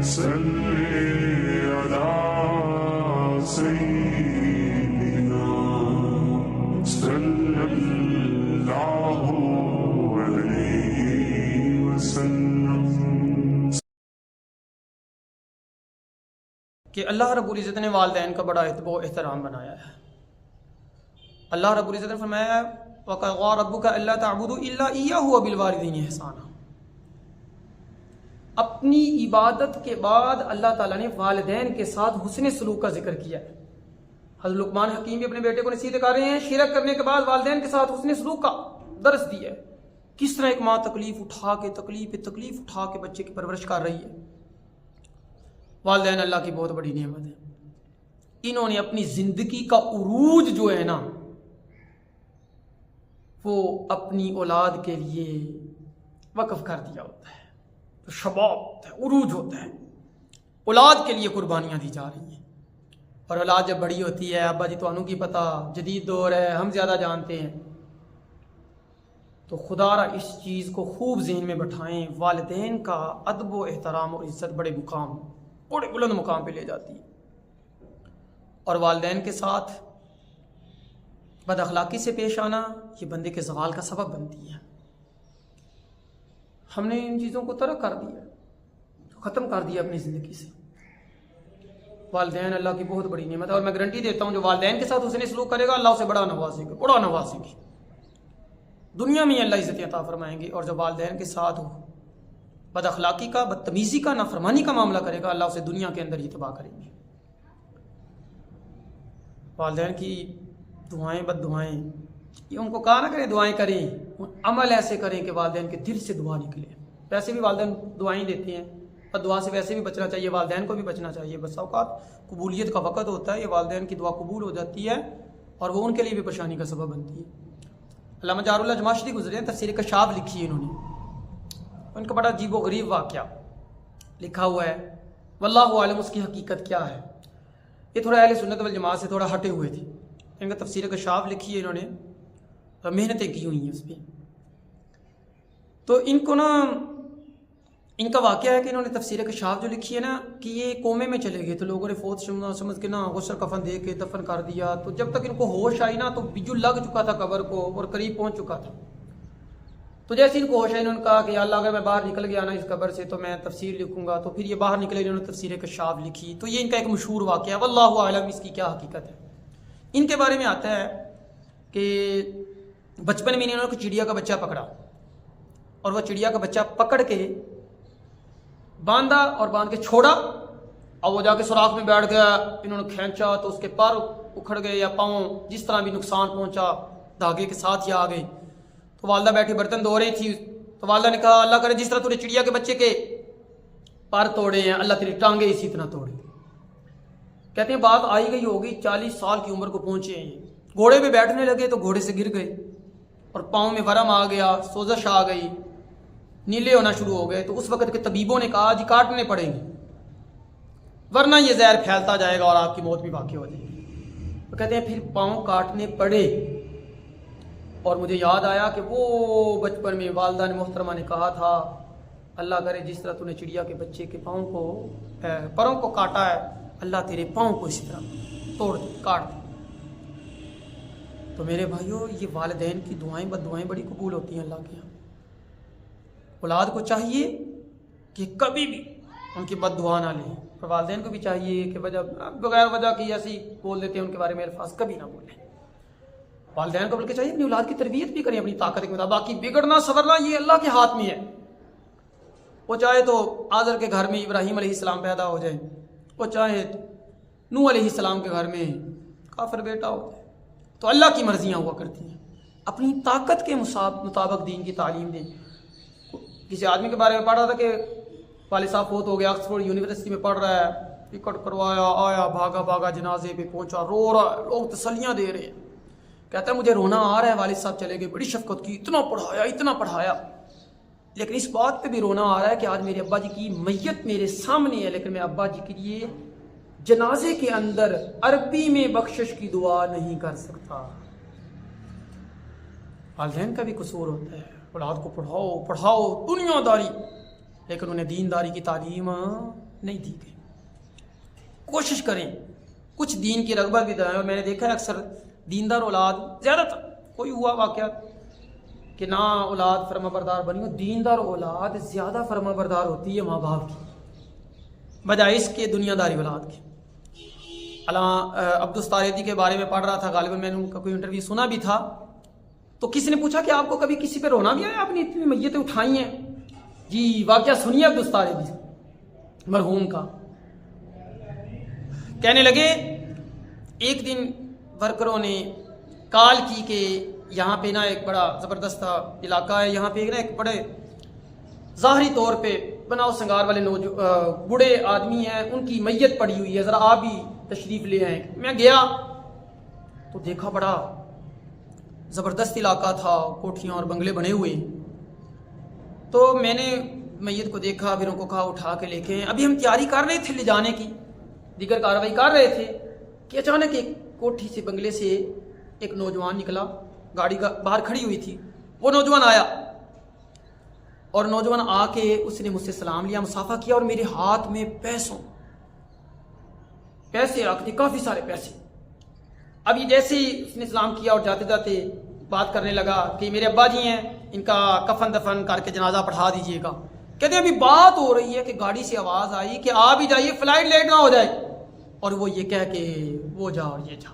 صلی علی سیدنا صلی اللہ علیہ وسلم۔ کہ اللہ رب العزت نے والدین کا بڑا ادب و احترام بنایا ہے۔ اللہ رب العزت نے فرمایا ہے وَقَضَىٰ رَبُّكَ أَلَّا تَعْبُدُوا إِلَّا إِيَّاهُ وَبِالْوَالِدَيْنِ إِحْسَانًا۔ اپنی عبادت کے بعد اللہ تعالیٰ نے والدین کے ساتھ حسن سلوک کا ذکر کیا ہے۔ حضرت لقمان حکیم بھی اپنے بیٹے کو نصیحت کر رہے ہیں، شرک کرنے کے بعد والدین کے ساتھ حسن سلوک کا درس دیا ہے۔ کس طرح ایک ماں تکلیف اٹھا کے بچے کی پرورش کر رہی ہے۔ والدین اللہ کی بہت بڑی نعمت ہے۔ انہوں نے اپنی زندگی کا عروج جو ہے نا وہ اپنی اولاد کے لیے وقف کر دیا ہوتا ہے۔ تو شباب ہوتا ہے، عروج ہوتا ہے، اولاد کے لیے قربانیاں دی جا رہی ہیں۔ اور اولاد جب بڑی ہوتی ہے، ابا جی تو انہوں کی پتہ، جدید دور ہے، ہم زیادہ جانتے ہیں، تو خدا را اس چیز کو خوب ذہن میں بٹھائیں، والدین کا ادب و احترام اور عزت بڑے بلند مقام پہ لے جاتی ہے۔ اور والدین کے ساتھ بد اخلاقی سے پیش آنا یہ بندے کے زوال کا سبب بنتی ہے۔ ہم نے ان چیزوں کو ترک کر دیا، ختم کر دیا اپنی زندگی سے۔ والدین اللہ کی بہت بڑی نعمت ہے، اور میں گارنٹی دیتا ہوں جو والدین کے ساتھ حسن سلوک کرے گا اللہ اسے بڑا نوازے گا، دنیا میں اللہ عزت عطا فرمائیں گے۔ اور جو والدین کے ساتھ ہو بد اخلاقی کا، بدتمیزی کا، نافرمانی کا معاملہ کرے گا اللہ اسے دنیا کے اندر ہی تباہ کریں گے۔ والدین کی دعائیں بد دعائیں یہ ان کو کہا نہ کریں دعائیں کریں، عمل ایسے کریں کہ والدین کے دل سے دعا نکلے۔ ویسے بھی والدین دعائیں دیتے ہیں، اور دعا سے ویسے بھی بچنا چاہیے، والدین کو بھی بچنا چاہیے۔ بس اوقات قبولیت کا وقت ہوتا ہے، یہ والدین کی دعا قبول ہو جاتی ہے اور وہ ان کے لیے بھی پریشانی کا سبب بنتی ہے۔ علامہ جار اللہ جماشری گزرے ہیں، تفسیر کشاف لکھی ہے انہوں نے، ان کا بڑا عجیب و غریب واقعہ لکھا ہوا ہے، واللہ عالم اس کی حقیقت کیا ہے۔ یہ تھوڑا اہل سنت والجماعت سے تھوڑا ہٹے ہوئے تھے، ان کا تفسیر کشاف لکھی ہے انہوں نے، اور محنتیں کی ہوئی ہیں اس پہ۔ تو ان کو نا ان کا واقعہ ہے کہ انہوں نے تفسیر کشاف جو لکھی ہے نا کہ یہ کومے میں چلے گئے، تو لوگوں نے فوت سمجھ کے نا غسل کفن دے کے دفن کر دیا۔ تو جب تک ان کو ہوش آئی نا تو بجو لگ چکا تھا قبر کو اور قریب پہنچ چکا تھا۔ تو جیسے ان کو ہوش آئی انہوں نے کہا کہ یا اللہ اگر میں باہر نکل گیا نا اس قبر سے تو میں تفسیر لکھوں گا۔ تو پھر یہ باہر نکلے، انہوں نے تفسیر کشاف لکھی۔ تو یہ ان کا ایک مشہور واقعہ ہے، واللہ اعلم اس کی کیا حقیقت ہے۔ ان کے بارے میں آتا ہے کہ بچپن میں انہوں نے چڑیا کا بچہ پکڑا، اور وہ چڑیا کا بچہ پکڑ کے باندھا اور باندھ کے چھوڑا، اور وہ جا کے سوراخ میں بیٹھ گیا۔ انہوں نے کھینچا تو اس کے پیر اکھڑ گئے یا پاؤں، جس طرح بھی نقصان پہنچا دھاگے کے ساتھ ہی آ گئے۔ تو والدہ بیٹھی برتن دھو رہی تھی، تو والدہ نے کہا اللہ کرے جس طرح تو نے چڑیا کے بچے کے پر توڑے ہیں اللہ تیری ٹانگیں اسی طرح توڑے۔ کہتے ہیں بات آئی گئی ہوگی، 40 سال کی عمر کو پہنچے ہیں، گھوڑے پہ بیٹھنے لگے تو گھوڑے سے گر گئے اور پاؤں میں ورم آ گیا، سوزش آ گئی، نیلے ہونا شروع ہو گئے۔ تو اس وقت کے طبیبوں نے کہا جی کاٹنے پڑیں گے ورنہ یہ زہر پھیلتا جائے گا اور آپ کی موت بھی واقع ہو جائے گی۔ تو کہتے ہیں پھر پاؤں کاٹنے پڑے، اور مجھے یاد آیا کہ وہ بچپن میں والدہ نے محترمہ نے کہا تھا اللہ کرے جس طرح تو نے چڑیا کے بچے کے پروں کو کاٹا ہے اللہ تیرے پاؤں کو اسی طرح توڑ دے، کاٹ دے۔ تو میرے بھائیوں یہ والدین کی دعائیں بد دعائیں بڑی قبول ہوتی ہیں اللہ کے یہاں۔ اولاد کو چاہیے کہ کبھی بھی ان کی بد دعا نہ لیں، اور والدین کو بھی چاہیے کہ بغیر وجہ کی ایسی بول دیتے ہیں ان کے بارے میں الفاظ کبھی نہ بولیں۔ والدین کو بلکہ چاہیے اپنی اولاد کی تربیت بھی کریں اپنی طاقت کے مطابق، باقی بگڑنا سنورنا یہ اللہ کے ہاتھ میں ہے۔ وہ چاہے تو آزر کے گھر میں ابراہیم علیہ السلام پیدا ہو جائے، وہ چاہے نوح علیہ السلام کے گھر میں کافر بیٹا ہو جائے، تو اللہ کی مرضیاں ہوا کرتی ہیں۔ اپنی طاقت کے مطابق دین کی تعلیم دیں۔ کسی آدمی کے بارے میں پڑھ رہا تھا کہ والد صاحب فوت ہو گیا، آکسفورڈ یونیورسٹی میں پڑھ رہا ہے، ٹکٹ کروایا، آیا بھاگا جنازے پہ پہنچا، رو رہا ہے، لوگ تسلیاں دے رہے ہیں، کہتا ہے مجھے رونا آ رہا ہے، والد صاحب چلے گئے، بڑی شفقت کی، اتنا پڑھایا، لیکن اس بات پہ بھی رونا آ رہا ہے کہ آج میرے ابا جی کی میت میرے سامنے ہے، لیکن میں ابا جی کے لیے جنازے کے اندر عربی میں بخشش کی دعا نہیں کر سکتا۔ والدین کا بھی قصور ہوتا ہے، اولاد کو پڑھاؤ دنیا داری، لیکن انہیں دین داری کی تعلیم نہیں دی گئی. کوشش کریں کچھ دین کی رغبت بھی دلائیں. اور میں نے دیکھا ہے اکثر دیندار اولاد زیادہ تر کوئی ہوا واقعہ کہ نہ اولاد فرما بردار بنی ہو، دیندار اولاد زیادہ فرما بردار ہوتی ہے ماں باپ کی بجائے اس کے دنیا داری اولاد کی. علامہ عبدالستاریدی کے بارے میں پڑھ رہا تھا، غالباً میں نے ان کا کوئی انٹرویو سنا بھی تھا، تو کسی نے پوچھا کہ آپ کو کبھی کسی پہ رونا بھی آیا، آپ نے اتنی میتیں اٹھائی ہیں؟ جی واقعہ سنیے عبدالستاریدی مرحوم کا. کہنے لگے ایک دن ورکروں نے کال کی کہ یہاں پہ نا ایک بڑا زبردست علاقہ ہے، یہاں پہ نا ایک بڑے ظاہری طور پہ بناؤ سنگار والے بوڑھے آدمی ہیں، ان کی میت پڑی ہوئی ہے، ذرا آپ بھی تشریف لے آئیں. میں گیا تو دیکھا بڑا زبردست علاقہ تھا، کوٹھیاں اور بنگلے بنے ہوئے. تو میں نے میت کو دیکھا، پھر ان کو کہا اٹھا کے لے کے آئیں. ابھی ہم تیاری کر رہے تھے لے جانے کی، دیگر کارروائی کر رہے تھے کہ اچانک ایک کوٹھی سے بنگلے سے ایک نوجوان نکلا، گاڑی کا باہر کھڑی ہوئی تھی. وہ نوجوان آیا اور نوجوان آ کے اس نے مجھ سے سلام لیا، مصافحہ کیا، اور میرے ہاتھ میں پیسے رکھ دی، کافی سارے پیسے. ابھی جیسے ہی اس نے سلام کیا اور جاتے جاتے بات کرنے لگا کہ میرے ابا جی ہیں، ان کا کفن دفن کر کے جنازہ پڑھا دیجیے گا. کہتے ہیں ابھی بات ہو رہی ہے کہ گاڑی سے آواز آئی کہ آپ ہی جائیے، فلائٹ لیٹ نہ ہو جائے. اور وہ یہ کہہ کے وہ جا اور یہ جا،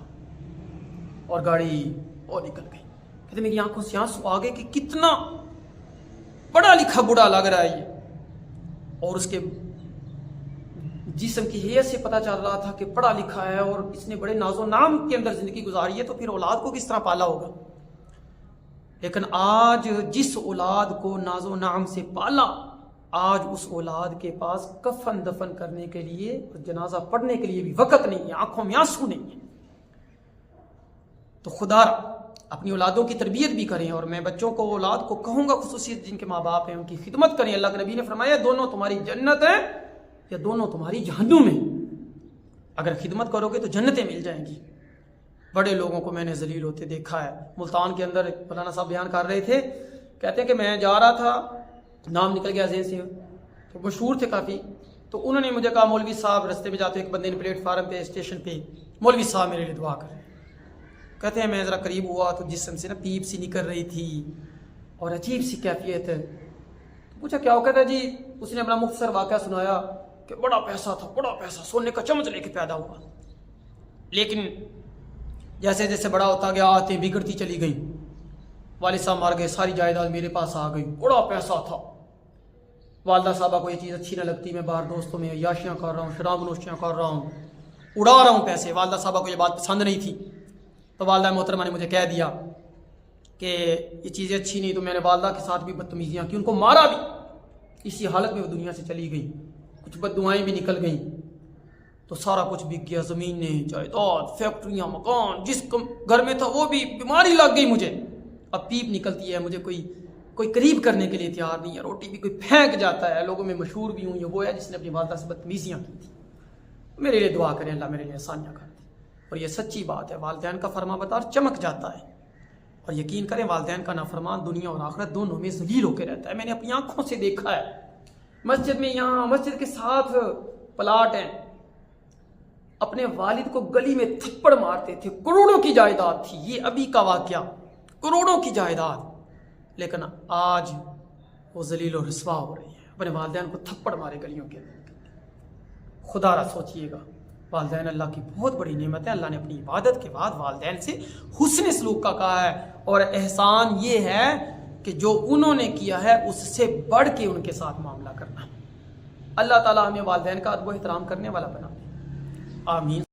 اور گاڑی وہ نکل گئی. کہتے میری آنکھوں سے آنسو آ گئے کہ کتنا پڑھا لکھا بوڑھا لگ رہا ہے یہ. اور اس کے جسم کی حیثیت سے پتہ چل رہا تھا کہ پڑھا لکھا ہے اور اس نے بڑے ناز و نام کے اندر زندگی گزاری ہے، تو پھر اولاد کو کس طرح پالا ہوگا. لیکن آج جس اولاد کو ناز و نام سے پالا، آج اس اولاد کے پاس کفن دفن کرنے کے لیے اور جنازہ پڑھنے کے لیے بھی وقت نہیں ہے، آنکھوں میں آنسو نہیں ہے. تو خدا اپنی اولادوں کی تربیت بھی کریں. اور میں بچوں کو، اولاد کو کہوں گا خصوصیت جن کے ماں باپ ہیں ان کی خدمت کریں. اللہ کے نبی نے فرمایا دونوں تمہاری جنت ہے یا دونوں تمہاری جہنم ہے. اگر خدمت کرو گے تو جنتیں مل جائیں گی. بڑے لوگوں کو میں نے ذلیل ہوتے دیکھا ہے. ملتان کے اندر مولانا صاحب بیان کر رہے تھے، کہتے ہیں کہ میں جا رہا تھا، نام نکل گیا ذہن سے، تو مشہور تھے کافی. تو انہوں نے مجھے کہا مولوی صاحب، رستے میں جاتے ایک بندے نے پلیٹ فارم پہ اسٹیشن پہ، مولوی صاحب میرے لیے دعا کریں. کہتے ہیں میں ذرا قریب ہوا تو جسم سے نا پیپ سی نکل رہی تھی اور عجیب سی کیفیت ہے. پوچھا کیا ہو؟ کہتا ہے جی اس نے اپنا مختصر واقعہ سنایا کہ بڑا پیسہ تھا، بڑا پیسہ، سونے کا چمچ لے کے پیدا ہوا، لیکن جیسے جیسے بڑا ہوتا گیا آتے بگڑتی چلی گئی. والد صاحب مار گئے، ساری جائیداد میرے پاس آ گئی، بڑا پیسہ تھا. والدہ صاحبہ کو یہ چیز اچھی نہ لگتی، میں باہر دوستوں میں عیاشیاں کر رہا ہوں، شراب نوشیاں کر رہا ہوں، اڑا رہا ہوں پیسے. والدہ صاحبہ کو یہ بات پسند نہیں تھی، تو والدہ محترمہ نے مجھے کہہ دیا کہ یہ چیزیں اچھی نہیں. تو میں نے والدہ کے ساتھ بھی بدتمیزیاں کی، ان کو مارا بھی. اسی حالت میں وہ دنیا سے چلی گئی. کچھ بد دعائیں بھی نکل گئیں. تو سارا کچھ بک گیا، زمینیں، جائیداد، فیکٹریاں، مکان، جس گھر میں تھا وہ بھی، بیماری لگ گئی مجھے. اب پیپ نکلتی ہے، مجھے کوئی قریب کرنے کے لیے تیار نہیں ہے. روٹی بھی کوئی پھینک جاتا ہے. لوگوں میں مشہور بھی ہوں یہ وہ ہے جس نے اپنی والدہ سے بدتمیزیاں کی تھی. میرے لیے دعا کریں، اللہ میرے لیے آسانیاں کر دے. اور یہ سچی بات ہے، والدین کا فرما بردار چمک جاتا ہے. اور یقین کریں والدین کا نافرمان دنیا اور آخرت دونوں میں ذلیل ہو کے رہتا ہے. میں نے اپنی آنکھوں سے دیکھا ہے. مسجد میں، یہاں مسجد کے ساتھ پلاٹ ہیں، اپنے والد کو گلی میں تھپڑ مارتے تھے. کروڑوں کی جائیداد تھی، یہ ابھی کا واقعہ، کروڑوں کی جائیداد. لیکن آج وہ ذلیل و رسوا ہو رہی ہے، اپنے والدین کو تھپڑ مارے گلیوں کے اندر. خدا را سوچئے گا، والدین اللہ کی بہت بڑی نعمت ہے. اللہ نے اپنی عبادت کے بعد والدین سے حسن سلوک کا کہا ہے. اور احسان یہ ہے کہ جو انہوں نے کیا ہے اس سے بڑھ کے ان کے ساتھ معاملہ کرنا. اللہ تعالیٰ ہمیں والدین کا ادب و احترام کرنے والا بنا دے. آمین.